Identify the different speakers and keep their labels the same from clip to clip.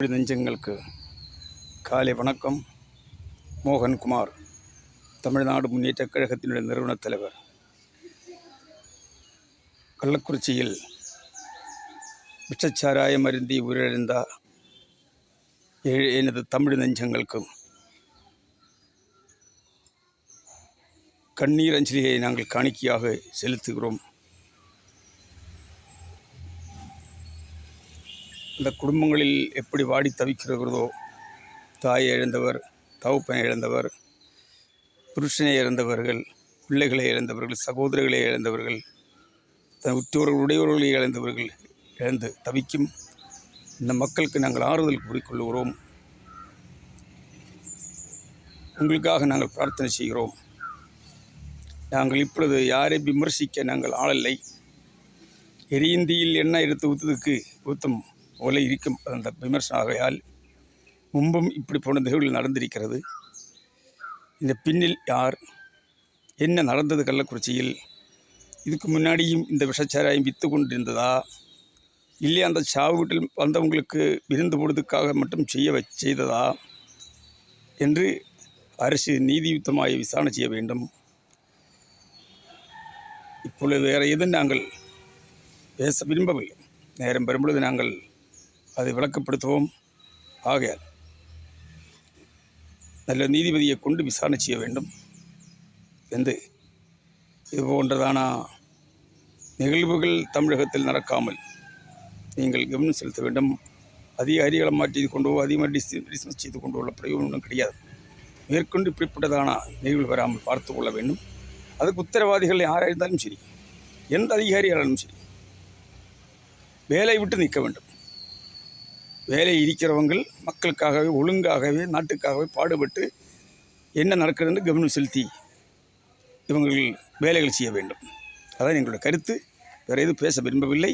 Speaker 1: நெஞ்சங்களுக்கு காலை வணக்கம். மோகன்குமார், தமிழ்நாடு முன்னேற்றக் கழகத்தினுடைய நிறுவனத் தலைவர். கள்ளக்குறிச்சியில் விஷச்சாராயம் அருந்தி உயிரிழந்த எனது தமிழ் நெஞ்சங்களுக்கும் கண்ணீர் அஞ்சலியை நாங்கள் காணிக்கையாக செலுத்துகிறோம். இந்த குடும்பங்களில் எப்படி வாடி தவிக்கிறதோ, தாயை இழந்தவர், தகப்பனை இழந்தவர், புருஷனை இழந்தவர்கள், பிள்ளைகளை இழந்தவர்கள், சகோதரர்களை இழந்தவர்கள், தன் உற்றோர்கள் உடையவர்களை இழந்தவர்கள் இழந்து தவிக்கும் இந்த மக்களுக்கு நாங்கள் ஆறுதல் கூறிக்கொள்கிறோம். உங்களுக்காக நாங்கள் பிரார்த்தனை செய்கிறோம். நாங்கள் இப்பொழுது யாரை விமர்சிக்க நாங்கள் ஆளல்லை. எரியிந்தியில் எண்ணெய் எடுத்து ஊற்றும் போல இருக்கும் அந்த விமர்சனம் ஆகையால் முன்பும் இப்படி போன நிகழ்வுகள் நடந்திருக்கிறது. இந்த பின்னில் யார், என்ன நடந்தது, கள்ளக்குறிச்சியில் இதுக்கு முன்னாடியும் இந்த விஷச்சாராயம் விற்று கொண்டிருந்ததா, இல்லை அந்த சாவு வீட்டில் வந்தவங்களுக்கு விருந்து போடுவதற்காக மட்டும் செய்ததா என்று அரசு நீதியுத்தமாக விசாரணை செய்ய வேண்டும். இப்பொழுது வேறு எதுவும் நாங்கள் பேச விரும்பவில்லை. நேரம் பெறும்பொழுது நாங்கள் அதை விளக்கப்படுத்துவோம். ஆகையால் நல்ல நீதிபதியை கொண்டு விசாரணை செய்ய வேண்டும் என்று இது போன்றதான நிகழ்வுகள் தமிழகத்தில் நடக்காமல் நீங்கள் கவனம் செலுத்த வேண்டும். அதிகாரிகளை மாற்றி கொண்டு அதிகமாக டிஸ்மிஸ் செய்து கொண்டு உள்ள பிரயோஜனம் கிடையாது. மேற்கொண்டு இப்படிப்பட்டதான நிகழ்வு வராமல் பார்த்து கொள்ள வேண்டும். அதுக்கு உத்தரவாதிகள் யாராக இருந்தாலும் சரி, எந்த அதிகாரியாலும் சரி, வேலை விட்டு நிற்க வேண்டும். வேலை இருக்கிறவங்கள் மக்களுக்காகவே, ஒழுங்காகவே, நாட்டுக்காகவே பாடுபட்டு என்ன நடக்கிறதுன்னு கவனம் செலுத்தி இவங்கள் வேலைகள் செய்ய வேண்டும். அதான் எங்களுடைய கருத்து. வேறு எதுவும் பேச விரும்பவில்லை.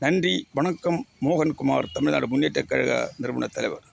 Speaker 1: நன்றி, வணக்கம். மோகன்குமார், தமிழ்நாடு முன்னேற்றக் கழக நிறுவனத் தலைவர்.